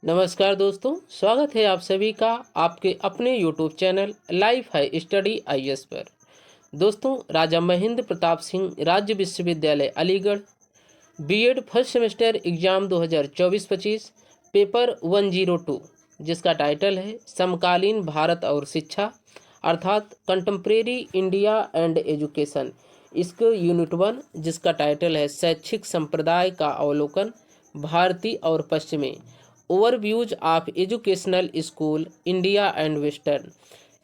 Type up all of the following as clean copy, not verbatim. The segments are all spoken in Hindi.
नमस्कार दोस्तों, स्वागत है आप सभी का आपके अपने YouTube चैनल लाइफ है स्टडी आईएएस पर। दोस्तों, राजा महेंद्र प्रताप सिंह राज्य विश्वविद्यालय Aligarh BEd first semester exam 2024-25 paper 102 जिसका टाइटल है समकालीन भारत और शिक्षा अर्थात कंटेम्प्रेरी इंडिया एंड एजुकेशन। इसको यूनिट 1 जिसका टाइटल है शैक्षिक संप्रदाय का अवलोकन भारतीय और पश्चिमी overviews of educational school India and western.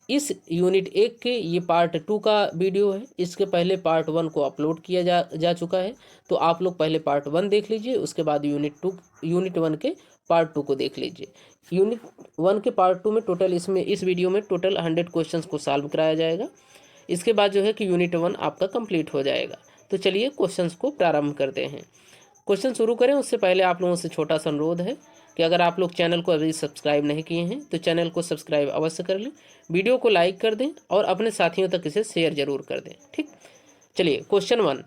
इस यूनिट 1 के ये पार्ट 2 का वीडियो है। इसके पहले पार्ट 1 को अपलोड किया जा चुका है, तो आप लोग पहले पार्ट 1 देख लीजिए, उसके बाद यूनिट 1 के पार्ट 2 को देख लीजिए। यूनिट 1 के पार्ट 2 में टोटल इस वीडियो में टोटल 100 क्वेश्चंस को सॉल्व कराया जाएगा। इसके बाद जो है कि यूनिट 1 आपका कंप्लीट हो जाएगा। तो चलिए क्वेश्चंस को प्रारंभ करते हैं। क्वेश्चन शुरू करें उससे पहले आप लोगों से छोटा सा अनुरोध है कि अगर आप लोग चैनल को अभी सब्सक्राइब नहीं किए हैं तो चैनल को सब्सक्राइब अवश्य कर लें, वीडियो को लाइक कर दें और अपने साथियों तक इसे शेयर जरूर कर दें। ठीक, चलिए क्वेश्चन 1,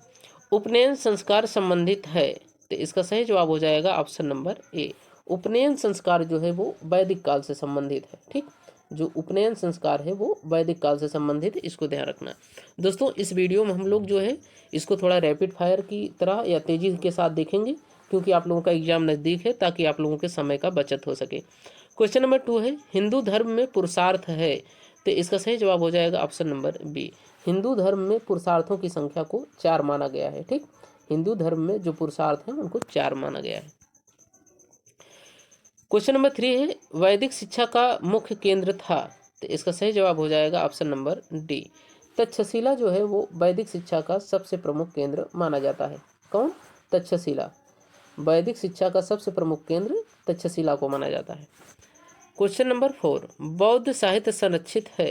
उपनयन संस्कार संबंधित है, तो इसका सही जवाब हो जाएगा ऑप्शन नंबर ए। उपनयन संस्कार जो है वो वैदिक काल से संबंधित है। ठीक, जो उपनयन संस्कार है वो वैदिक काल से संबंधित है, इसको ध्यान रखना। दोस्तों, इस वीडियो में हम लोग जो है इसको थोड़ा रैपिड फायर की तरह या तेजी के साथ देखेंगे क्योंकि आप लोगों का एग्जाम नज़दीक है, ताकि आप लोगों के समय का बचत हो सके। क्वेश्चन नंबर 2 है हिंदू धर्म में पुरुषार्थ है, तो इसका सही जवाब हो जाएगा ऑप्शन नंबर बी। हिंदू धर्म में पुरुषार्थों की संख्या को 4 माना गया है। ठीक, हिंदू धर्म में जो पुरुषार्थ हैं उनको 4 माना गया है। क्वेश्चन नंबर 3 है वैदिक शिक्षा का मुख्य केंद्र था, तो इसका सही जवाब हो जाएगा ऑप्शन नंबर डी। तक्षशिला जो है वो वैदिक शिक्षा का सबसे प्रमुख केंद्र माना जाता है। कौन? तक्षशिला। वैदिक शिक्षा का सबसे प्रमुख केंद्र तक्षशिला को माना जाता है। क्वेश्चन नंबर 4, बौद्ध साहित्य संरक्षित है,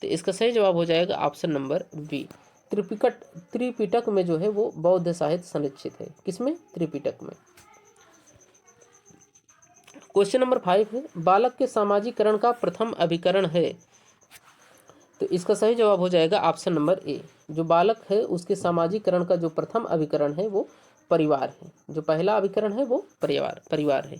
तो इसका सही जवाब हो जाएगा ऑप्शन नंबर बी। त्रिपिटक में जो है वो बौद्ध साहित्य संरक्षित है। किसमें? त्रिपिटक में। क्वेश्चन नंबर 5 है बालक के सामाजिकरण का प्रथम अभिकरण है, तो इसका सही जवाब हो जाएगा ऑप्शन नंबर ए। जो बालक है उसके सामाजिकरण का जो प्रथम अभिकरण है वो परिवार है। जो पहला अभिकरण है वो परिवार है।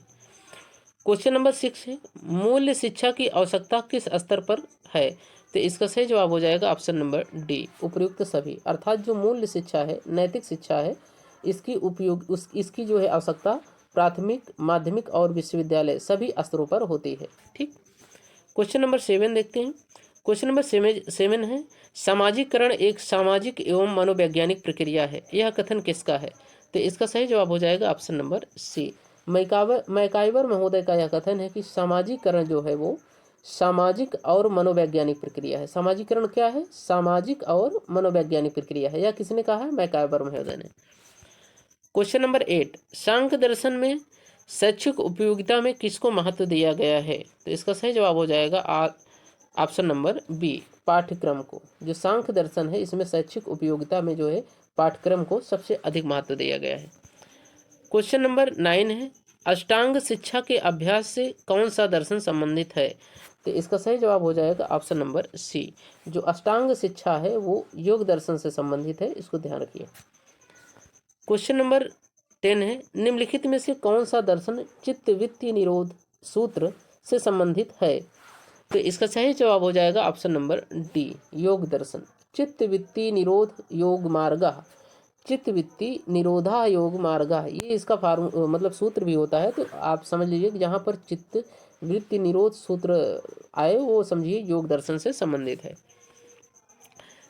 क्वेश्चन नंबर 6 है मूल्य शिक्षा की आवश्यकता किस स्तर पर है, तो इसका सही जवाब हो जाएगा ऑप्शन नंबर डी, उपयुक्त सभी। अर्थात जो मूल्य शिक्षा है, नैतिक शिक्षा है, इसकी जो है आवश्यकता प्राथमिक, माध्यमिक और विश्वविद्यालय सभी स्तरों पर होती है। ठीक, क्वेश्चन नंबर 7 देखते हैं। क्वेश्चन नंबर 7 है सामाजिकरण एक सामाजिक एवं मनोवैज्ञानिक प्रक्रिया है, यह कथन किसका है, तो इसका सही जवाब हो जाएगा ऑप्शन नंबर सी। मैकाइवर महोदय का यह कथन है कि सामाजिकरण जो है वो सामाजिक और मनोवैज्ञानिक प्रक्रिया है। सामाजिकरण क्या है? सामाजिक और मनोवैज्ञानिक प्रक्रिया है। यह किसने कहा है? मैकाइवर महोदय ने। क्वेश्चन नंबर 8, सांख्य दर्शन में शैक्षिक उपयोगिता में किसको महत्व दिया गया है, तो इसका सही जवाब हो जाएगा ऑप्शन नंबर बी, पाठ्यक्रम को। जो सांख्य दर्शन है इसमें शैक्षिक उपयोगिता में जो है पाठ्यक्रम को सबसे अधिक महत्व दिया गया है। क्वेश्चन नंबर 9 है अष्टांग शिक्षा के अभ्यास से कौन सा दर्शन संबंधित है, तो इसका सही जवाब हो जाएगा ऑप्शन नंबर सी। जो अष्टांग शिक्षा है वो योग दर्शन से संबंधित है, इसको ध्यान रखिए। क्वेश्चन नंबर 10 है निम्नलिखित में से कौन सा दर्शन चित्तवृत्ति निरोध सूत्र से संबंधित है, तो इसका सही जवाब हो जाएगा ऑप्शन नंबर डी, योग दर्शन। चित्तवृत्ति निरोध योग मार्ग, चित्तवृत्ति निरोधा योग मार्ग, ये इसका मतलब सूत्र भी होता है। तो आप समझ लीजिए कि जहाँ पर चित्त वृत्ति निरोध सूत्र आए वो समझिए योग दर्शन से संबंधित है।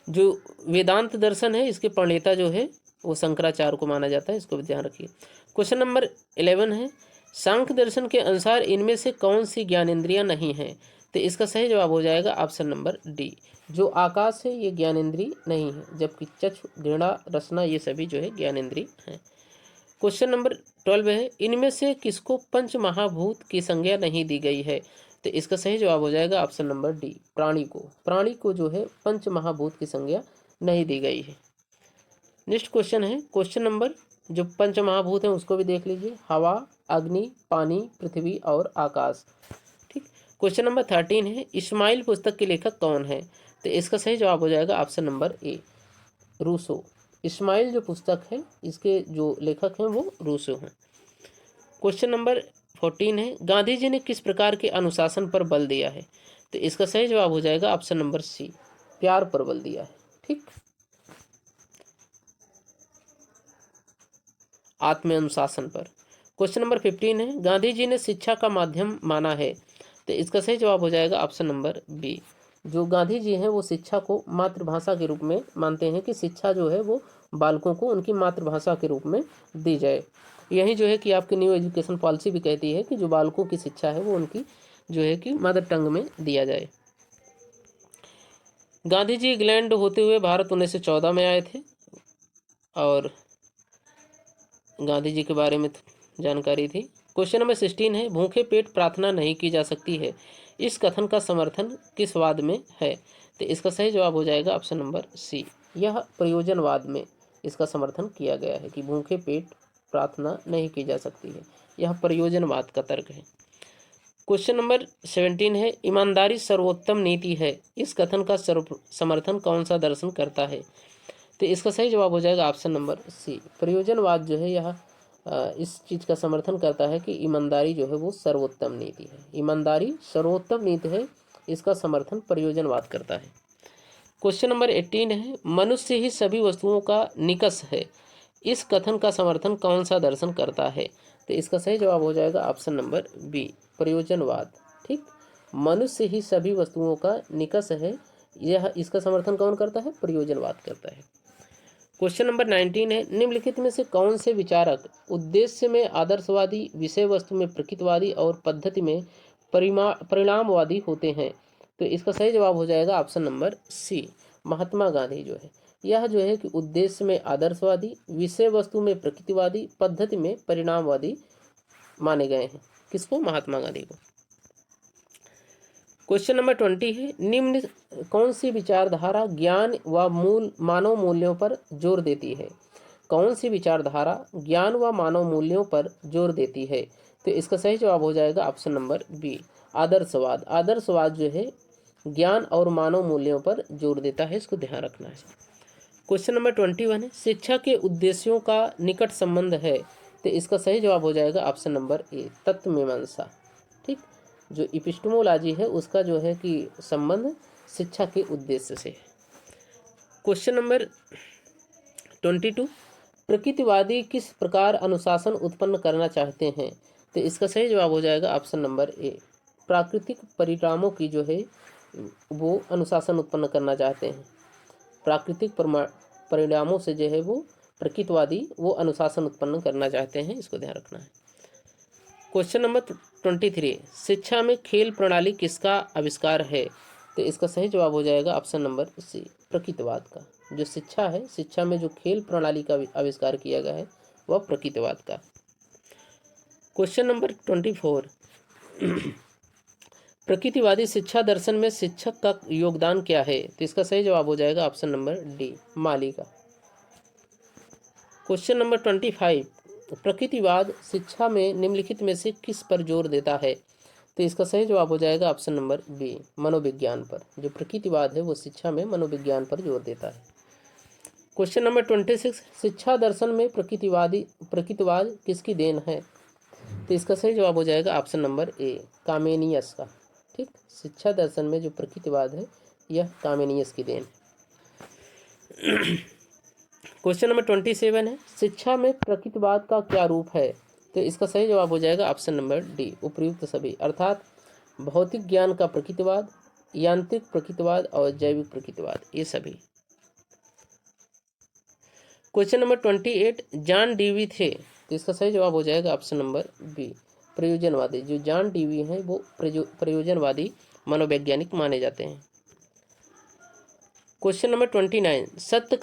जो वेदांत दर्शन है इसके प्रणेता जो है वो शंकराचार्य को माना जाता है, इसको भी ध्यान रखिए। क्वेश्चन नंबर 11 है सांख्य दर्शन के अनुसार इनमें से कौन सी ज्ञानेंद्रियां नहीं हैं, तो इसका सही जवाब हो जाएगा ऑप्शन नंबर डी। जो आकाश है ये ज्ञानेंद्रिय नहीं है, जबकि चक्षु, घृणा, रसना ये सभी जो है ज्ञानेंद्रिय हैं। क्वेश्चन नंबर 12 है इनमें से किसको पंच महाभूत की संज्ञा नहीं दी गई है, तो इसका सही जवाब हो जाएगा ऑप्शन नंबर डी, प्राणी को जो है पंच महाभूत की संज्ञा नहीं दी गई है। नेक्स्ट क्वेश्चन है क्वेश्चन नंबर जो पंच महाभूत हैं उसको भी देख लीजिए, हवा, अग्नि, पानी, पृथ्वी और आकाश। ठीक, क्वेश्चन नंबर 13 है इस्माइल पुस्तक के लेखक कौन है, तो इसका सही जवाब हो जाएगा option number A, Rousseau. Emile जो पुस्तक है इसके जो लेखक हैं वो रूसो हैं। क्वेश्चन नंबर 14 है, गांधी जी ने किस प्रकार के अनुशासन पर बल दिया है? तो इसका सही जवाब हो जाएगा ऑप्शन नंबर सी, प्यार पर बल दिया है। ठीक, आत्म अनुशासन पर। क्वेश्चन नंबर 15 है, गांधी जी ने शिक्षा का माध्यम माना है? तो इसका सही जवाब हो जाएगा ऑप्शन नंबर बी। जो गांधी जी हैं वो शिक्षा को मातृभाषा के रूप में मानते हैं कि शिक्षा जो है वो बालकों को उनकी मातृभाषा के रूप में दी जाए। यही जो है कि आपकी न्यू एजुकेशन पॉलिसी भी कहती है कि जो बालकों की शिक्षा है वो उनकी जो है कि मदर टंग में दिया जाए। गांधी जी इंग्लैंड होते हुए भारत 1914 में आए थे, और गांधी जी के बारे में जानकारी थी। क्वेश्चन नंबर 16 है, भूखे पेट प्रार्थना नहीं की जा सकती है, इस कथन का समर्थन किस वाद में है? तो इसका सही जवाब हो जाएगा ऑप्शन नंबर सी, यह प्रयोजनवाद में इसका समर्थन किया गया है कि भूखे पेट प्रार्थना नहीं की जा सकती है, यह प्रयोजनवाद का तर्क है। क्वेश्चन नंबर 17 है, ईमानदारी सर्वोत्तम नीति है, इस कथन का समर्थन कौन सा दर्शन करता है? तो इसका सही जवाब हो जाएगा ऑप्शन नंबर सी, प्रयोजनवाद जो है यह इस चीज़ का समर्थन करता है कि ईमानदारी जो है वो सर्वोत्तम नीति है, ईमानदारी सर्वोत्तम नीति है, इसका समर्थन प्रयोजनवाद करता है। क्वेश्चन नंबर 18 है, मनुष्य ही सभी वस्तुओं का निकष है, इस कथन का समर्थन कौन सा दर्शन करता है? तो इसका सही जवाब हो जाएगा ऑप्शन नंबर बी, प्रयोजनवाद। ठीक, मनुष्य ही सभी वस्तुओं का निकष है, यह इसका समर्थन कौन करता है? प्रयोजनवाद करता है। क्वेश्चन नंबर 19 है, निम्नलिखित में से कौन से विचारक उद्देश्य में आदर्शवादी, विषय वस्तु में प्रकृतिवादी और पद्धति में परिणामवादी होते हैं? तो इसका सही जवाब हो जाएगा option number C, Mahatma Gandhi जो है यह जो है कि उद्देश्य में आदर्शवादी, विषय वस्तु में प्रकृतिवादी, पद्धति में परिणामवादी माने गए हैं। किसको? महात्मा गांधी को। क्वेश्चन नंबर 20 है, निम्न कौन सी विचारधारा ज्ञान व मानव मूल्यों पर जोर देती है? कौन सी विचारधारा ज्ञान व मानव मूल्यों पर जोर देती है? तो इसका सही जवाब हो जाएगा ऑप्शन नंबर बी, आदर्शवाद। आदर्शवाद जो है ज्ञान और मानव मूल्यों पर जोर देता है, इसको ध्यान रखना है। क्वेश्चन नंबर 21 है, शिक्षा के उद्देश्यों का निकट संबंध है? तो इसका सही जवाब हो जाएगा ऑप्शन नंबर ए, तत्वमीमांसा। ठीक, जो इपिस्टेमोलॉजी है उसका जो है कि संबंध शिक्षा के उद्देश्य से है। क्वेश्चन नंबर 22, प्रकृतिवादी किस प्रकार अनुशासन उत्पन्न करना चाहते हैं? तो इसका सही जवाब हो जाएगा ऑप्शन नंबर ए, प्राकृतिक परिणामों की जो है वो अनुशासन उत्पन्न करना चाहते हैं। प्राकृतिक परिणामों से जो है वो प्रकृतिवादी वो अनुशासन उत्पन्न करना चाहते हैं, इसको ध्यान रखना है। क्वेश्चन नंबर 23, शिक्षा में खेल प्रणाली किसका आविष्कार है? तो इसका सही जवाब हो जाएगा ऑप्शन नंबर सी, प्रकृतिवाद का। जो शिक्षा है, शिक्षा में जो खेल प्रणाली का आविष्कार किया गया है वह प्रकृतिवाद का। क्वेश्चन नंबर 24, प्रकृतिवादी शिक्षा दर्शन में शिक्षक का योगदान क्या है? तो इसका सही जवाब हो जाएगा ऑप्शन नंबर डी, माली का। क्वेश्चन नंबर 25, प्रकृतिवाद शिक्षा में निम्नलिखित में से किस पर जोर देता है? तो इसका सही जवाब हो जाएगा ऑप्शन नंबर बी, मनोविज्ञान पर। जो प्रकृतिवाद है वो शिक्षा में मनोविज्ञान पर जोर देता है। क्वेश्चन नंबर 26, शिक्षा दर्शन में प्रकृतिवाद किसकी देन है? तो इसका सही जवाब हो जाएगा ऑप्शन नंबर ए, कामेनियस का। ठीक, शिक्षा दर्शन में जो प्रकृतिवाद है यह कामेनियस की देन है। क्वेश्चन नंबर 27 है, शिक्षा में प्रकृतिवाद का क्या रूप है? तो इसका सही जवाब हो जाएगा ऑप्शन नंबर डी, उपयुक्त सभी, अर्थात भौतिक ज्ञान का प्रकृतिवाद, यांत्रिक प्रकृतिवाद और जैविक प्रकृतिवाद, ये सभी। क्वेश्चन नंबर 28, जॉन डीवी थे? तो इसका सही जवाब हो जाएगा ऑप्शन नंबर बी, प्रयोजनवादी। जो जॉन डीवी हैं वो प्रयोजनवादी मनोवैज्ञानिक माने जाते हैं। क्वेश्चन नंबर 29, सत्य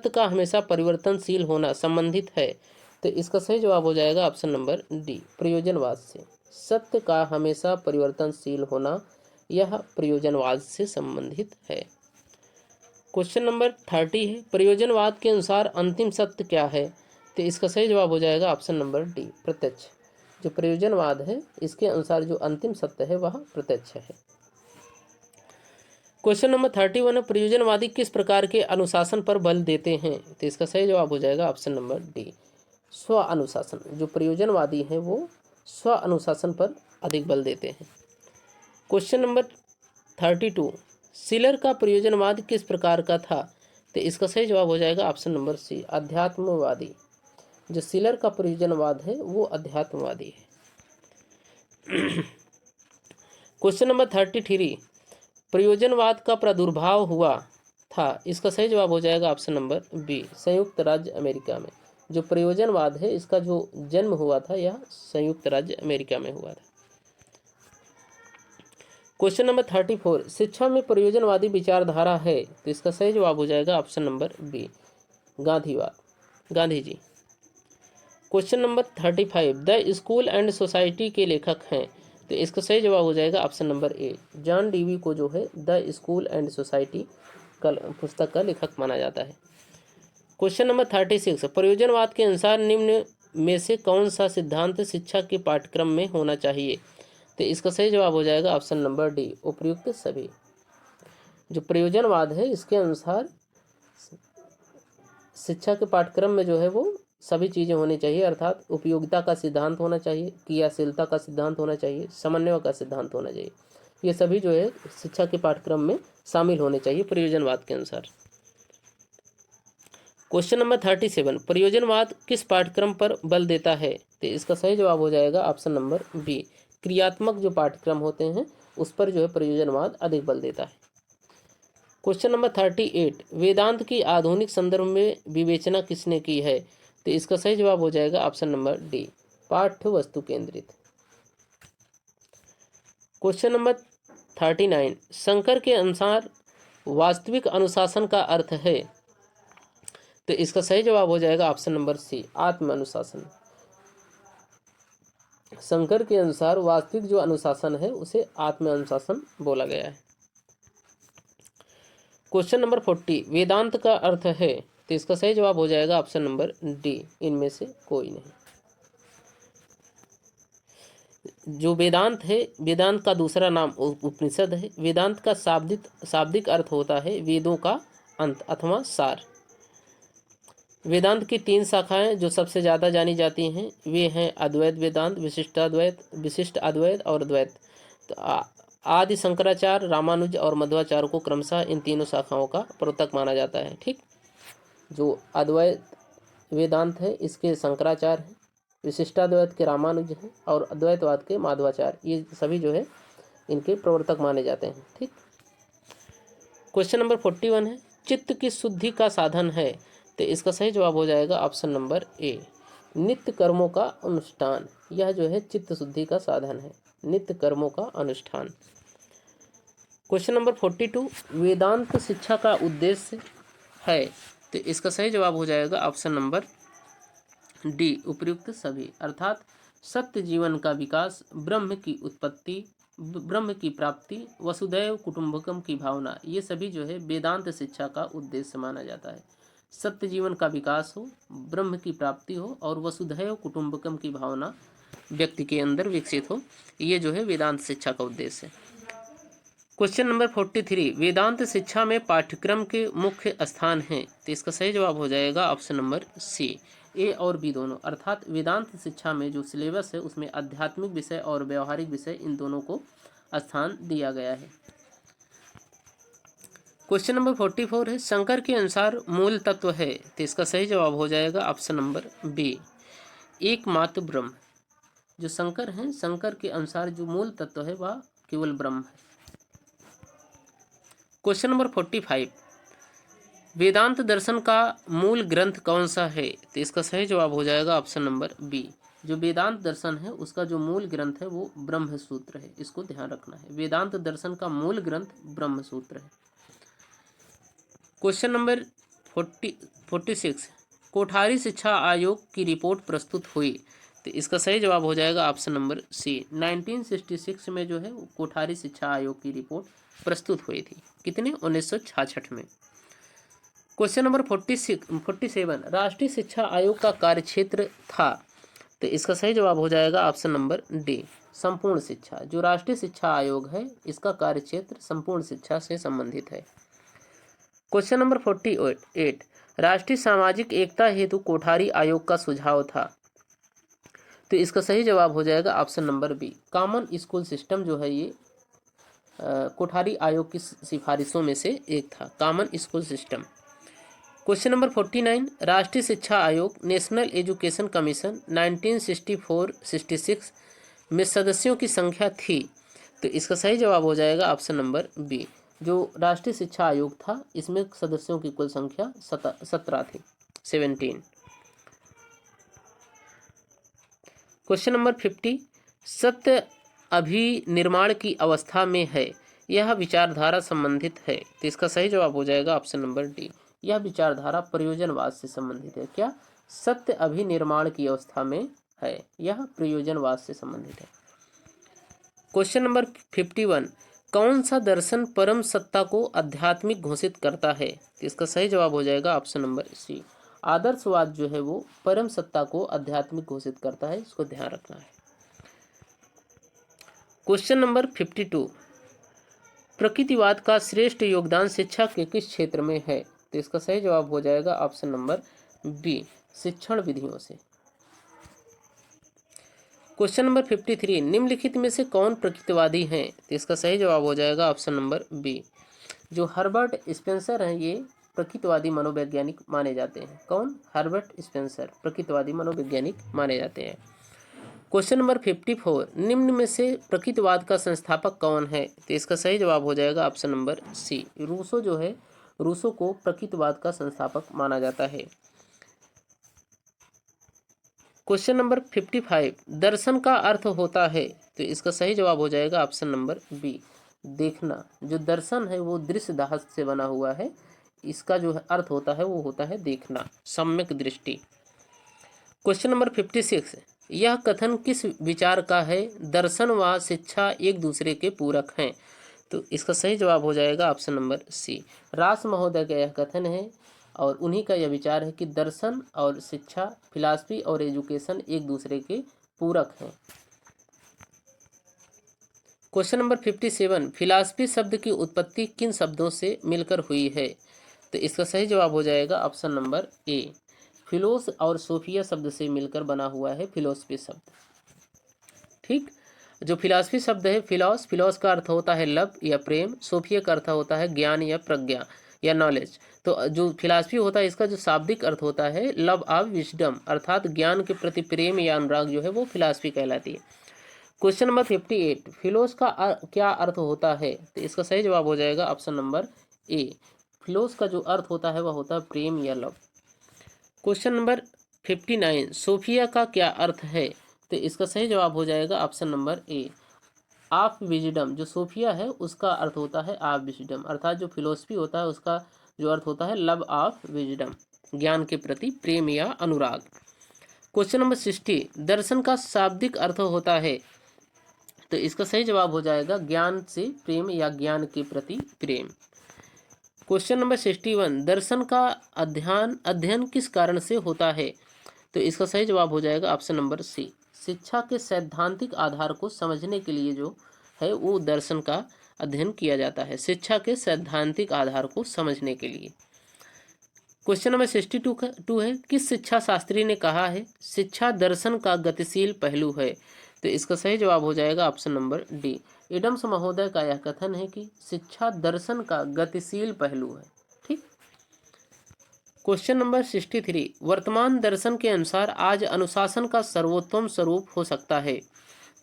का हमेशा परिवर्तनशील होना संबंधित है? तो इसका सही जवाब हो जाएगा ऑप्शन नंबर डी, प्रयोजनवाद से। सत्य का हमेशा परिवर्तनशील होना यह प्रयोजनवाद से संबंधित है। क्वेश्चन नंबर 30 है, प्रयोजनवाद के अनुसार अंतिम सत्य क्या है? तो इसका सही जवाब हो जाएगा ऑप्शन नंबर डी, प्रत्यक्ष। जो प्रयोजनवाद है इसके अनुसार जो अंतिम सत्य है वह प्रत्यक्ष है। क्वेश्चन नंबर 31 है, प्रयोजनवादी किस प्रकार के अनुशासन पर बल देते हैं? तो इसका सही जवाब हो जाएगा ऑप्शन नंबर डी, स्व अनुशासन। जो प्रयोजनवादी हैं वो स्व अनुशासन पर अधिक बल देते हैं। क्वेश्चन नंबर 32, शिलर का प्रयोजनवाद किस प्रकार का था? तो इसका सही जवाब हो जाएगा ऑप्शन नंबर सी, अध्यात्मवादी। जो शिलर का प्रयोजनवाद है वो अध्यात्मवादी है। क्वेश्चन नंबर 33, प्रयोजनवाद का प्रादुर्भाव हुआ था? इसका सही जवाब हो जाएगा ऑप्शन नंबर बी, संयुक्त राज्य अमेरिका में। जो प्रयोजनवाद है इसका जो जन्म हुआ था यह संयुक्त राज्य अमेरिका में हुआ था। क्वेश्चन नंबर 34, शिक्षा में प्रयोजनवादी विचारधारा है? तो इसका सही जवाब हो जाएगा ऑप्शन नंबर बी, गांधीवाद, Gandhi ji. Question number 35, the school and society के लेखक हैं? तो इसका सही जवाब हो जाएगा option number A, John Dewey को जो है द स्कूल एंड सोसाइटी का पुस्तक का लेखक माना जाता है। क्वेश्चन नंबर 36, प्रयोजनवाद के अनुसार निम्न में से कौन सा सिद्धांत शिक्षा के पाठ्यक्रम में होना चाहिए? तो इसका सही जवाब हो जाएगा ऑप्शन नंबर डी, उपयुक्त सभी। जो प्रयोजनवाद है इसके अनुसार शिक्षा के पाठ्यक्रम में जो है वो सभी चीज़ें होनी चाहिए, अर्थात उपयोगिता का सिद्धांत होना चाहिए, क्रियाशीलता का सिद्धांत होना चाहिए, समन्वय का सिद्धांत होना चाहिए। ये सभी जो है शिक्षा के पाठ्यक्रम में शामिल होने चाहिए प्रयोजनवाद के अनुसार। क्वेश्चन नंबर 37, प्रयोजनवाद किस पाठ्यक्रम पर बल देता है? तो इसका सही जवाब हो जाएगा ऑप्शन नंबर बी, क्रियात्मक जो पाठ्यक्रम होते हैं उस पर जो है प्रयोजनवाद अधिक बल देता है। क्वेश्चन नंबर 38, वेदांत की आधुनिक संदर्भ में विवेचना किसने की है? तो इसका सही जवाब हो जाएगा ऑप्शन नंबर डी, पाठ्य वस्तु केंद्रित। क्वेश्चन नंबर 39, शंकर के अनुसार वास्तविक अनुशासन का अर्थ है? तो इसका सही जवाब हो जाएगा ऑप्शन नंबर सी, आत्म अनुशासन। शंकर के अनुसार वास्तविक जो अनुशासन है उसे आत्म अनुशासन बोला गया है। क्वेश्चन नंबर 40, वेदांत का अर्थ है? तो इसका सही जवाब हो जाएगा ऑप्शन नंबर डी, इनमें से कोई नहीं। जो वेदांत है, वेदांत का दूसरा नाम उपनिषद है। वेदांत का शाब्दिक अर्थ होता है वेदों का अंत अथवा सार। वेदांत की 3 शाखाएं जो सबसे ज़्यादा जानी जाती हैं वे हैं अद्वैत वेदांत, विशिष्ट अद्वैत और द्वैत। तो आदि शंकराचार्य, रामानुज और मध्वाचार्य को क्रमशः इन तीनों शाखाओं का प्रवर्तक माना जाता है। ठीक, जो अद्वैत वेदांत है इसके शंकराचार्य हैं, विशिष्टाद्वैत के रामानुज हैं और अद्वैतवाद के माधवाचार्य, ये सभी जो है इनके प्रवर्तक माने जाते हैं। ठीक, क्वेश्चन नंबर 41 है, चित्त की शुद्धि का साधन है? तो इसका सही जवाब हो जाएगा ऑप्शन नंबर ए, नित्य कर्मों का अनुष्ठान। यह जो है चित्त शुद्धि का साधन है, नित्य कर्मों का अनुष्ठान। क्वेश्चन नंबर 42, वेदांत शिक्षा का उद्देश्य है? तो इसका सही जवाब हो जाएगा ऑप्शन नंबर डी, उपयुक्त सभी, अर्थात सत्य जीवन का विकास, ब्रह्म की उत्पत्ति, ब्रह्म की प्राप्ति, वसुदैव कुटुंबकम की भावना, ये सभी जो है वेदांत शिक्षा का उद्देश्य माना जाता है। सत्य जीवन का विकास हो, ब्रह्म की प्राप्ति हो और वसुधैव कुटुंबकम की भावना व्यक्ति के अंदर विकसित हो, ये जो है वेदांत शिक्षा का उद्देश्य है। क्वेश्चन नंबर 43, वेदांत शिक्षा में पाठ्यक्रम के मुख्य स्थान हैं? तो इसका सही जवाब हो जाएगा ऑप्शन नंबर सी, ए और बी दोनों, अर्थात वेदांत शिक्षा में जो सिलेबस है उसमें आध्यात्मिक विषय और व्यवहारिक विषय इन दोनों को स्थान दिया गया है। क्वेश्चन नंबर 44 है, शंकर के अनुसार मूल तत्व है? तो इसका सही जवाब हो जाएगा ऑप्शन नंबर बी, एकमात्र ब्रह्म। जो शंकर हैं, शंकर के अनुसार जो मूल तत्व है वह केवल ब्रह्म है। क्वेश्चन नंबर 45, वेदांत दर्शन का मूल ग्रंथ कौन सा है? तो इसका सही जवाब हो जाएगा ऑप्शन नंबर बी, जो वेदांत दर्शन है उसका जो मूल ग्रंथ है वो ब्रह्म सूत्र है, इसको ध्यान रखना है। वेदांत दर्शन का मूल ग्रंथ ब्रह्म सूत्र है। क्वेश्चन नंबर 46, कोठारी शिक्षा आयोग की रिपोर्ट प्रस्तुत हुई? तो इसका सही जवाब हो जाएगा ऑप्शन नंबर सी, 1966 में जो है कोठारी शिक्षा आयोग की रिपोर्ट प्रस्तुत हुई थी। कितने? 1966 में। क्वेश्चन नंबर 47, राष्ट्रीय शिक्षा आयोग का कार्यक्षेत्र था? तो इसका सही जवाब हो जाएगा ऑप्शन नंबर डी, संपूर्ण शिक्षा। जो राष्ट्रीय शिक्षा आयोग है इसका कार्यक्षेत्र संपूर्ण शिक्षा से संबंधित है। क्वेश्चन नंबर 48, राष्ट्रीय सामाजिक एकता हेतु कोठारी आयोग का सुझाव था? तो इसका सही जवाब हो जाएगा option number B. Common school system जो है ये कोठारी आयोग की सिफारिशों में से एक था, common school system. Question number 49, राष्ट्रीय शिक्षा आयोग नेशनल एजुकेशन कमीशन 1964-66 में सदस्यों की संख्या थी। तो इसका सही जवाब हो जाएगा ऑप्शन नंबर बी। जो राष्ट्रीय शिक्षा आयोग था इसमें सदस्यों की कुल संख्या 17 थी, 17। क्वेश्चन नंबर 50, सत्य अभिनिर्माण की अवस्था में है, यह विचारधारा संबंधित है। तो इसका सही जवाब हो जाएगा ऑप्शन नंबर डी। यह विचारधारा प्रयोजनवाद से संबंधित है। क्या? सत्य अभिनिर्माण की अवस्था में है, यह प्रयोजनवाद से संबंधित है। क्वेश्चन नंबर 51, कौन सा दर्शन परम सत्ता को आध्यात्मिक घोषित करता है? तो इसका सही जवाब हो जाएगा ऑप्शन नंबर सी। आदर्शवाद जो है वो परम सत्ता को आध्यात्मिक घोषित करता है, इसको ध्यान रखना है। क्वेश्चन नंबर 52, प्रकृतिवाद का श्रेष्ठ योगदान शिक्षा के किस क्षेत्र में है? तो इसका सही जवाब हो जाएगा ऑप्शन नंबर बी, शिक्षण विधियों से। क्वेश्चन नंबर 53, निम्नलिखित में से कौन प्रकृतिवादी हैं? तो इसका सही जवाब हो जाएगा ऑप्शन नंबर बी। जो हर्बर्ट स्पेंसर हैं ये प्रकृतिवादी मनोवैज्ञानिक माने जाते हैं। कौन? हर्बर्ट स्पेंसर प्रकृतिवादी मनोवैज्ञानिक माने जाते हैं। क्वेश्चन नंबर 54, निम्न में से प्रकृतिवाद का संस्थापक कौन है? तो इसका सही जवाब हो जाएगा ऑप्शन नंबर सी। रूसो जो है, रूसो को प्रकृतिवाद का संस्थापक माना जाता है। क्वेश्चन नंबर 55, दर्शन का अर्थ होता है? तो इसका सही जवाब हो जाएगा ऑप्शन नंबर बी, देखना। जो दर्शन है वो दृश्य धातु से बना हुआ है, इसका जो अर्थ होता है वो होता है देखना, सम्यक दृष्टि। क्वेश्चन नंबर 56, यह कथन किस विचार का है? दर्शन व शिक्षा एक दूसरे के पूरक हैं। तो इसका सही जवाब हो जाएगा ऑप्शन नंबर सी। रास महोदय का यह कथन है और उन्हीं का यह विचार है कि दर्शन और शिक्षा, फिलॉसफी और एजुकेशन एक दूसरे के पूरक हैं। क्वेश्चन नंबर 57, फिलॉसफी शब्द की उत्पत्ति किन शब्दों से मिलकर हुई है? तो इसका सही जवाब हो जाएगा ऑप्शन नंबर ए, फिलोस और सोफिया शब्द से मिलकर बना हुआ है फिलोसफी शब्द। ठीक, जो फिलॉसफी शब्द है, फिलॉस का अर्थ होता है लव या प्रेम, सोफिया का अर्थ होता है ज्ञान या प्रज्ञा या नॉलेज। तो जो फिलॉसफी होता है इसका जो शाब्दिक अर्थ होता है लव ऑफ विजडम, अर्थात ज्ञान के प्रति प्रेम या अनुराग जो है वो फिलॉसफी कहलाती है। क्वेश्चन नंबर 58, फिलोस का क्या अर्थ होता है? तो इसका सही जवाब हो जाएगा ऑप्शन नंबर ए, फिलोस का जो अर्थ होता है वह होता है प्रेम या लव। क्वेश्चन नंबर 59, सोफिया का क्या अर्थ है? तो इसका सही जवाब हो जाएगा option number A, of wisdom. जो सोफिया है उसका अर्थ होता है ऑफ विजडम, अर्थात जो फिलोसफी होता है उसका जो अर्थ होता है लव ऑफ विजडम, ज्ञान के प्रति प्रेम या अनुराग। क्वेश्चन नंबर 60, दर्शन का शाब्दिक अर्थ होता है? तो इसका सही जवाब हो जाएगा ज्ञान से प्रेम या ज्ञान के प्रति प्रेम। क्वेश्चन नंबर 61, दर्शन का अध्ययन किस कारण से होता है? तो इसका सही जवाब हो जाएगा ऑप्शन नंबर सी, शिक्षा के सैद्धांतिक आधार को समझने के लिए जो है वो दर्शन का अध्ययन किया जाता है, शिक्षा के सैद्धांतिक आधार को समझने के लिए। क्वेश्चन नंबर 62 है, किस शिक्षा शास्त्री ने कहा है शिक्षा दर्शन का गतिशील पहलू है? तो इसका सही जवाब हो जाएगा ऑप्शन नंबर डी, एडम्स महोदय का यह कथन है कि शिक्षा दर्शन का गतिशील पहलू है। ठीक। क्वेश्चन नंबर 63, वर्तमान दर्शन के अनुसार आज अनुशासन का सर्वोत्तम स्वरूप हो सकता है?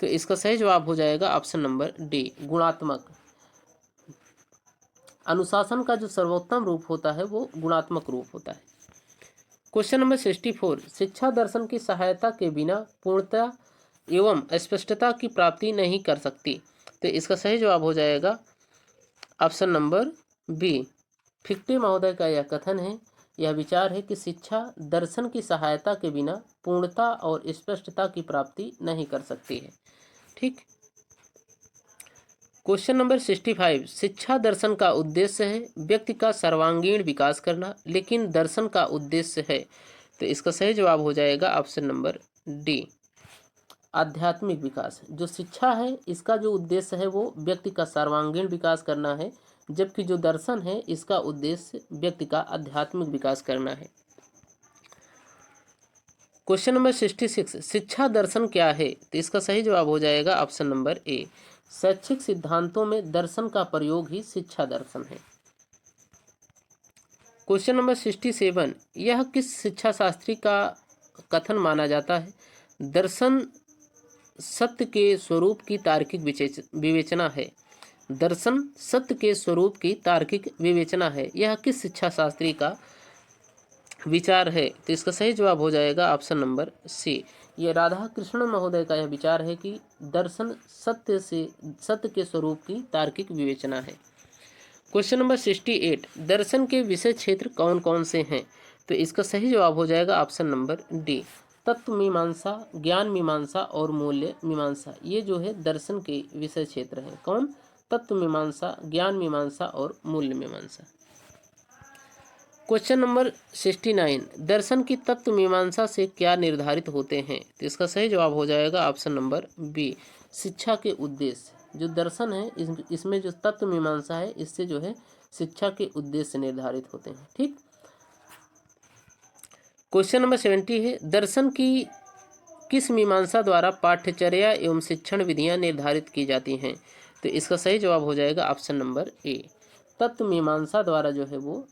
तो इसका सही जवाब हो जाएगा ऑप्शन नंबर डी, गुणात्मक। अनुशासन का जो सर्वोत्तम रूप होता है वो गुणात्मक रूप होता है। क्वेश्चन नंबर 64, शिक्षा दर्शन की सहायता के बिना पूर्णता एवं स्पष्टता की प्राप्ति नहीं कर सकती। तो इसका सही जवाब हो जाएगा ऑप्शन नंबर बी, फिक्टे महोदय का यह कथन है, यह विचार है कि शिक्षा दर्शन की सहायता के बिना पूर्णता और स्पष्टता की प्राप्ति नहीं कर सकती है। ठीक। क्वेश्चन नंबर 65, शिक्षा दर्शन का उद्देश्य है व्यक्ति का सर्वांगीण विकास करना, लेकिन दर्शन का उद्देश्य है। तो इसका सही जवाब हो जाएगा ऑप्शन नंबर डी, आध्यात्मिक विकास। जो शिक्षा है इसका जो उद्देश्य है वो व्यक्ति का सर्वांगीण विकास करना है, जबकि जो दर्शन है इसका उद्देश्य व्यक्ति का आध्यात्मिक विकास करना है। क्वेश्चन नंबर 66, शिक्षा दर्शन क्या है? तो इसका सही जवाब हो जाएगा ऑप्शन नंबर ए, शैक्षिक सिद्धांतों में दर्शन का प्रयोग ही शिक्षा दर्शन है। क्वेश्चन नंबर 67, यह किस शिक्षा शास्त्री का कथन माना जाता है? दर्शन सत्य के स्वरूप की तार्किक विवेचना है। दर्शन सत्य के स्वरूप की तार्किक विवेचना है, यह किस शिक्षा शास्त्री का विचार है? तो इसका सही जवाब हो जाएगा ऑप्शन नंबर सी, ये राधा कृष्ण महोदय का यह विचार है कि दर्शन सत्य के स्वरूप की तार्किक विवेचना है। क्वेश्चन नंबर 68, दर्शन के विषय क्षेत्र कौन कौन से हैं? तो इसका सही जवाब हो जाएगा ऑप्शन नंबर डी, तत्व मीमांसा, ज्ञान मीमांसा और मूल्य मीमांसा। ये जो है दर्शन के विषय क्षेत्र हैं। कौन? तत्व मीमांसा, ज्ञान मीमांसा और मूल्य मीमांसा। क्वेश्चन नंबर 69, दर्शन की तत्व मीमांसा से क्या निर्धारित होते हैं? तो इसका सही जवाब हो जाएगा ऑप्शन नंबर बी, शिक्षा के उद्देश्य। जो दर्शन है इसमें जो तत्व मीमांसा है इससे जो है शिक्षा के उद्देश्य निर्धारित होते हैं। ठीक। क्वेश्चन नंबर 70 है, दर्शन की किस मीमांसा द्वारा पाठ्यचर्या एवं शिक्षण विधियां निर्धारित की जाती हैं? तो इसका सही जवाब हो जाएगा ऑप्शन नंबर ए, तत्व मीमांसा द्वारा जो है वो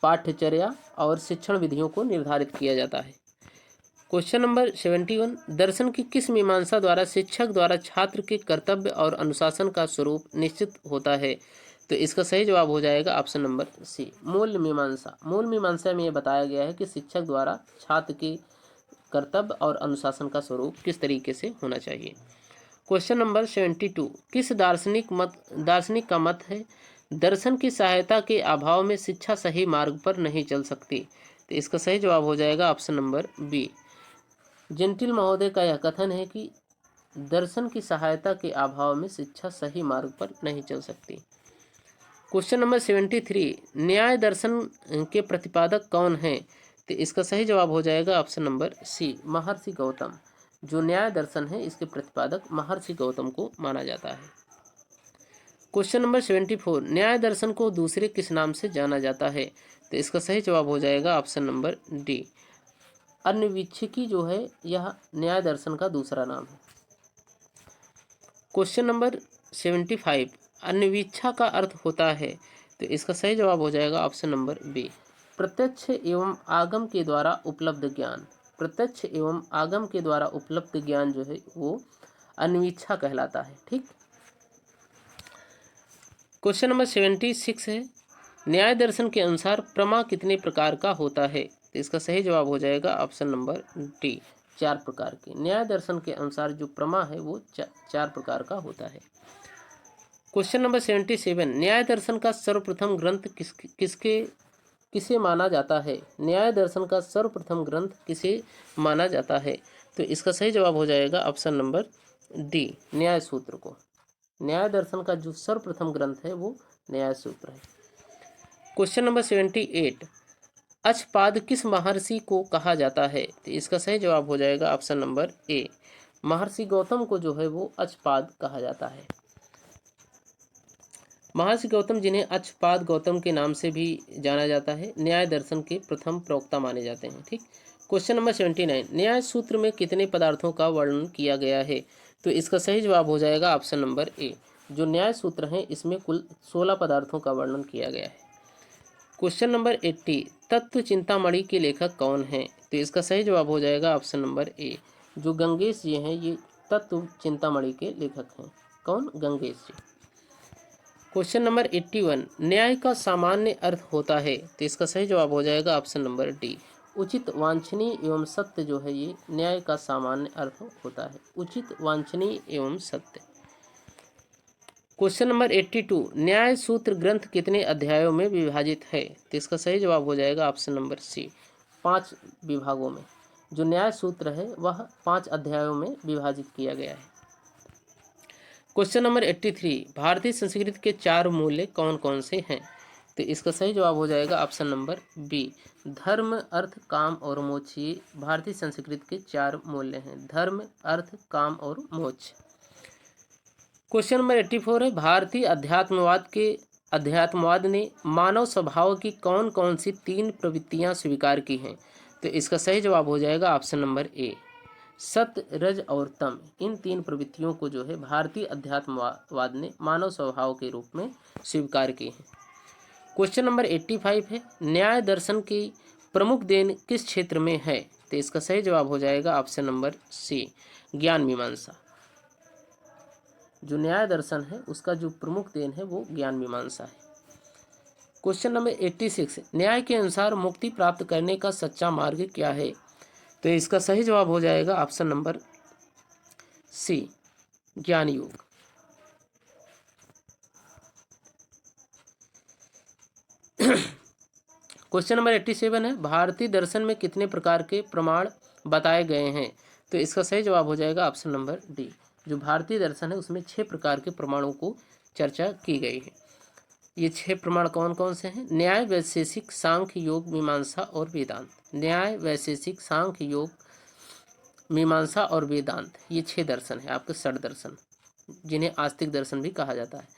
पाठ्यचर्या और शिक्षण विधियों को निर्धारित किया जाता है। क्वेश्चन नंबर 71, दर्शन की किस मीमांसा द्वारा शिक्षक द्वारा छात्र के कर्तव्य और अनुशासन का स्वरूप निश्चित होता है? तो इसका सही जवाब हो जाएगा ऑप्शन नंबर सी, मूल मीमांसा। मूल मीमांसा में यह बताया गया है कि शिक्षक द्वारा छात्र के कर्तव्य और अनुशासन का स्वरूप किस तरीके से होना चाहिए। क्वेश्चन नंबर 72, किस दार्शनिक का मत है दर्शन की सहायता के अभाव में शिक्षा सही मार्ग पर नहीं चल सकती? तो इसका सही जवाब हो जाएगा ऑप्शन नंबर बी, जेंटिल महोदय का यह कथन है कि दर्शन की सहायता के अभाव में शिक्षा सही मार्ग पर नहीं चल सकती। क्वेश्चन नंबर 73, न्याय दर्शन के प्रतिपादक कौन हैं? तो इसका सही जवाब हो जाएगा ऑप्शन नंबर सी, महर्षि गौतम। जो न्याय दर्शन है इसके प्रतिपादक महर्षि गौतम को माना जाता है। क्वेश्चन नंबर 74, न्याय दर्शन को दूसरे किस नाम से जाना जाता है? तो इसका सही जवाब हो जाएगा ऑप्शन नंबर डी, अन्वीक्षिकी जो है यह न्याय दर्शन का दूसरा नाम है। क्वेश्चन नंबर 75, अन्वीक्षा का अर्थ होता है? तो इसका सही जवाब हो जाएगा ऑप्शन नंबर बी, प्रत्यक्ष एवं आगम के द्वारा उपलब्ध ज्ञान। प्रत्यक्ष एवं आगम के द्वारा उपलब्ध ज्ञान जो है वो अन्वीक्षा कहलाता है। ठीक। क्वेश्चन नंबर 76 है, न्याय दर्शन के अनुसार प्रमा कितने प्रकार का होता है? तो इसका सही जवाब हो जाएगा ऑप्शन नंबर डी, 4 प्रकार के। न्याय दर्शन के अनुसार जो प्रमा है वो 4 प्रकार का होता है। क्वेश्चन नंबर 77, न्याय दर्शन का सर्वप्रथम ग्रंथ किसे माना जाता है? न्याय दर्शन का सर्वप्रथम ग्रंथ किसे माना जाता है? तो इसका सही जवाब हो जाएगा ऑप्शन नंबर डी, न्याय सूत्र को। न्याय दर्शन का जो सर्वप्रथम ग्रंथ है वो न्याय सूत्र है। क्वेश्चन नंबर 78, अक्षपाद किस महर्षि को कहा जाता है? तो इसका सही जवाब हो जाएगा ऑप्शन नंबर ए, महर्षि गौतम को जो है वो अक्षपाद कहा जाता है। महर्षि गौतम, जिन्हें अक्षपाद गौतम के नाम से भी जाना जाता है, न्याय दर्शन के प्रथम प्रवक्ता माने जाते हैं। ठीक। क्वेश्चन नंबर 79, न्याय सूत्र में कितने पदार्थों का वर्णन किया गया है? तो इसका सही जवाब हो जाएगा ऑप्शन नंबर ए, जो न्याय सूत्र हैं इसमें कुल 16 पदार्थों का वर्णन किया गया है। क्वेश्चन नंबर 80, तत्व चिंतामणि के लेखक कौन हैं? तो इसका सही जवाब हो जाएगा ऑप्शन नंबर ए, जो गंगेश जी हैं ये तत्व चिंतामणि के लेखक हैं। कौन? गंगेश जी। क्वेश्चन नंबर 81, न्याय का सामान्य अर्थ होता है? तो इसका सही जवाब हो जाएगा ऑप्शन नंबर डी, उचित, वांछनीय एवं सत्य जो है ये न्याय का सामान्य अर्थ होता है। उचित, वांछनीय एवं सत्य। क्वेश्चन नंबर 82, न्याय सूत्र ग्रंथ कितने अध्यायों में विभाजित है? तो इसका सही जवाब हो जाएगा ऑप्शन नंबर सी, 5 विभागों में। जो न्याय सूत्र है वह 5 अध्यायों में विभाजित किया गया है। क्वेश्चन नंबर 83, भारतीय संस्कृति के 4 मूल्य कौन कौन से हैं? तो इसका सही जवाब हो जाएगा ऑप्शन नंबर बी, धर्म, अर्थ, काम और मोक्ष। ये भारतीय संस्कृति के 4 मूल्य हैं, धर्म, अर्थ, काम और मोक्ष। क्वेश्चन नंबर 84 है, भारतीय अध्यात्मवाद ने मानव स्वभाव की कौन कौन सी 3 प्रवृत्तियां स्वीकार की हैं? तो इसका सही जवाब हो जाएगा ऑप्शन नंबर ए। सत्य, रज और तम, इन तीन प्रवृत्तियों को जो है भारतीय अध्यात्मवाद ने मानव स्वभाव के रूप में स्वीकार किए हैं। क्वेश्चन नंबर 85 है, न्याय दर्शन की प्रमुख देन किस क्षेत्र में है? तो इसका सही जवाब हो जाएगा ऑप्शन नंबर सी, ज्ञान मीमांसा। जो न्याय दर्शन है उसका जो प्रमुख देन है वो ज्ञान मीमांसा है। क्वेश्चन नंबर 86, न्याय के अनुसार मुक्ति प्राप्त करने का सच्चा मार्ग क्या है? तो इसका सही जवाब हो जाएगा ऑप्शन नंबर सी, ज्ञान योग। क्वेश्चन नंबर 87 है, भारतीय दर्शन में कितने प्रकार के प्रमाण बताए गए हैं? तो इसका सही जवाब हो जाएगा ऑप्शन नंबर डी। जो भारतीय दर्शन है उसमें 6 प्रकार के प्रमाणों को चर्चा की गई है। ये 6 प्रमाण कौन कौन से हैं? न्याय, वैशेषिक, सांख्य, योग, मीमांसा और वेदांत। न्याय, वैशेषिक, सांख्य, योग, मीमांसा और वेदांत, ये 6 दर्शन है आपके षड दर्शन, जिन्हें आस्तिक दर्शन भी कहा जाता है।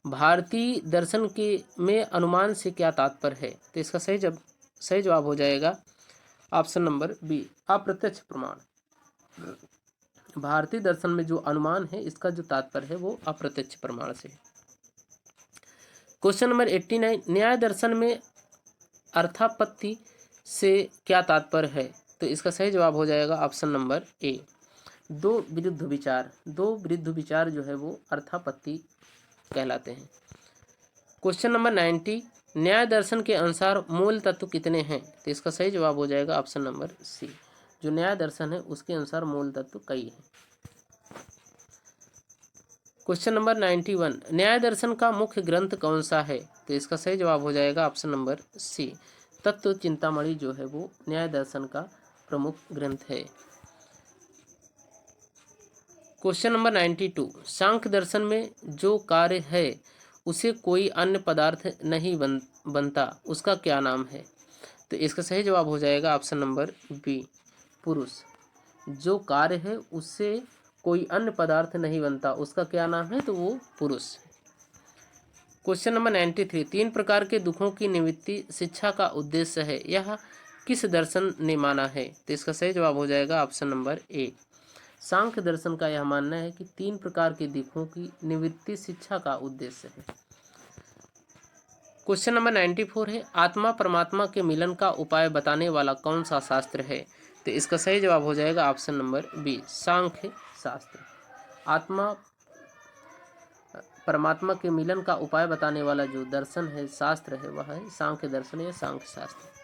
भारतीय दर्शन के में अनुमान से क्या तात्पर्य है? तो इसका सही जवाब हो जाएगा ऑप्शन नंबर बी, अप्रत्यक्ष प्रमाण। भारतीय दर्शन में जो अनुमान है इसका जो तात्पर्य है वो अप्रत्यक्ष प्रमाण से है। क्वेश्चन नंबर 89, न्याय दर्शन में अर्थापत्ति से क्या तात्पर्य है? तो इसका सही जवाब हो जाएगा ऑप्शन नंबर ए, दो विरुद्ध विचार जो है वो अर्थापत्ति कहलाते हैं। क्वेश्चन नंबर 90, न्याय दर्शन के अनुसार मूल तत्व कितने हैं? तो इसका सही जवाब हो जाएगा ऑप्शन नंबर सी, जो न्याय दर्शन है उसके अनुसार मूल तत्व कई हैं। क्वेश्चन नंबर 91, न्याय दर्शन का मुख्य ग्रंथ कौन सा है? तो इसका सही जवाब हो जाएगा ऑप्शन नंबर सी, तत्व चिंतामणि जो है वो न्याय दर्शन का प्रमुख ग्रंथ है। क्वेश्चन नंबर 92, सांख्य दर्शन में जो कार्य है उसे कोई अन्य पदार्थ नहीं बनता, उसका क्या नाम है? तो इसका सही जवाब हो जाएगा ऑप्शन नंबर बी, पुरुष। जो कार्य है उससे कोई अन्य पदार्थ नहीं बनता, उसका क्या नाम है? तो वो पुरुष। क्वेश्चन नंबर 93, 3 प्रकार के दुखों की निवृत्ति शिक्षा का उद्देश्य है, यह किस दर्शन ने माना है? तो इसका सही जवाब हो जाएगा ऑप्शन नंबर ए, सांख्य दर्शन का यह मानना है कि 3 प्रकार के दुखों की निवृत्ति शिक्षा का उद्देश्य है। क्वेश्चन नंबर 94 है, आत्मा परमात्मा के मिलन का उपाय बताने वाला कौन सा शास्त्र है? तो इसका सही जवाब हो जाएगा ऑप्शन नंबर बी, सांख्य शास्त्र। आत्मा परमात्मा के मिलन का उपाय बताने वाला जो दर्शन है, शास्त्र है, वह है सांख्य दर्शन या सांख्य शास्त्र।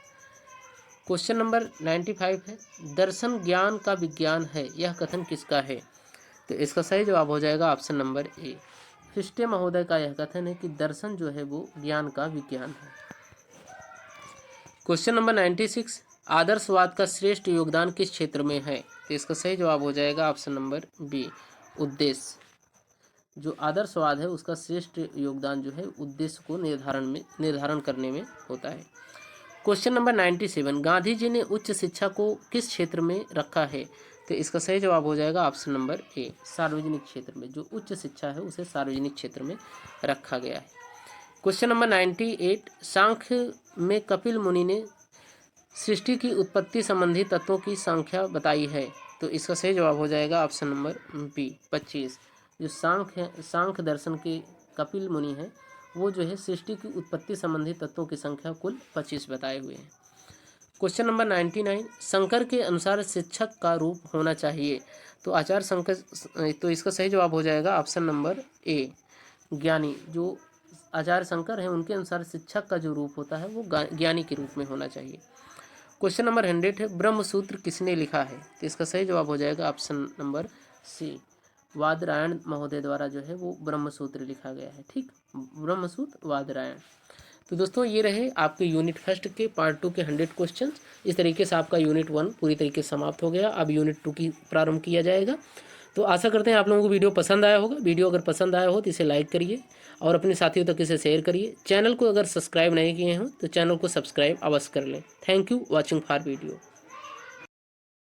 क्वेश्चन नंबर 95 है, दर्शन ज्ञान का विज्ञान है, यह कथन किसका है? तो इसका सही जवाब हो जाएगा ऑप्शन नंबर ए, फिस्टे महोदय का यह कथन है कि दर्शन जो है वो ज्ञान का विज्ञान है। क्वेश्चन नंबर 96, आदर्शवाद का श्रेष्ठ योगदान किस क्षेत्र में है? तो इसका सही जवाब हो जाएगा ऑप्शन नंबर बी, उद्देश्य। जो आदर्शवाद है उसका श्रेष्ठ योगदान जो है उद्देश्य को निर्धारण करने में होता है। क्वेश्चन नंबर 97, गांधी जी ने उच्च शिक्षा को किस क्षेत्र में रखा है? तो इसका सही जवाब हो जाएगा ऑप्शन नंबर ए, सार्वजनिक क्षेत्र में। जो उच्च शिक्षा है उसे सार्वजनिक क्षेत्र में रखा गया है। क्वेश्चन नंबर 98, सांख्य में कपिल मुनि ने सृष्टि की उत्पत्ति संबंधी तत्वों की संख्या बताई है। तो इसका सही जवाब हो जाएगा ऑप्शन नंबर बी, 25। जो सांख्य दर्शन के कपिल मुनि हैं वो जो है सृष्टि की उत्पत्ति संबंधी तत्वों की संख्या कुल 25 बताए हुए हैं। क्वेश्चन नंबर 99, शंकर के अनुसार शिक्षक का रूप होना चाहिए। तो आचार्य शंकर, तो इसका सही जवाब हो जाएगा ऑप्शन नंबर ए, ज्ञानी। जो आचार्य शंकर हैं उनके अनुसार शिक्षक का जो रूप होता है वो ज्ञानी के रूप में होना चाहिए। क्वेश्चन नंबर 100 है, ब्रह्मसूत्र किसने लिखा है? तो इसका सही जवाब हो जाएगा ऑप्शन नंबर सी, वादरायण महोदय द्वारा जो है वो ब्रह्मसूत्र लिखा गया है। ठीक, ब्रह्मसूत्र वादरायण। तो दोस्तों ये रहे आपके यूनिट फर्स्ट के पार्ट 2 के 100 क्वेश्चंस। इस तरीके से आपका यूनिट 1 पूरी तरीके से समाप्त हो गया। अब यूनिट 2 की प्रारंभ किया जाएगा। तो आशा करते हैं आप लोगों को वीडियो पसंद आया होगा। वीडियो अगर पसंद आया हो तो इसे लाइक करिए और अपने साथियों तक इसे शेयर करिए। चैनल को अगर सब्सक्राइब नहीं किए हों तो चैनल को सब्सक्राइब अवश्य कर लें। Thank you watching for video.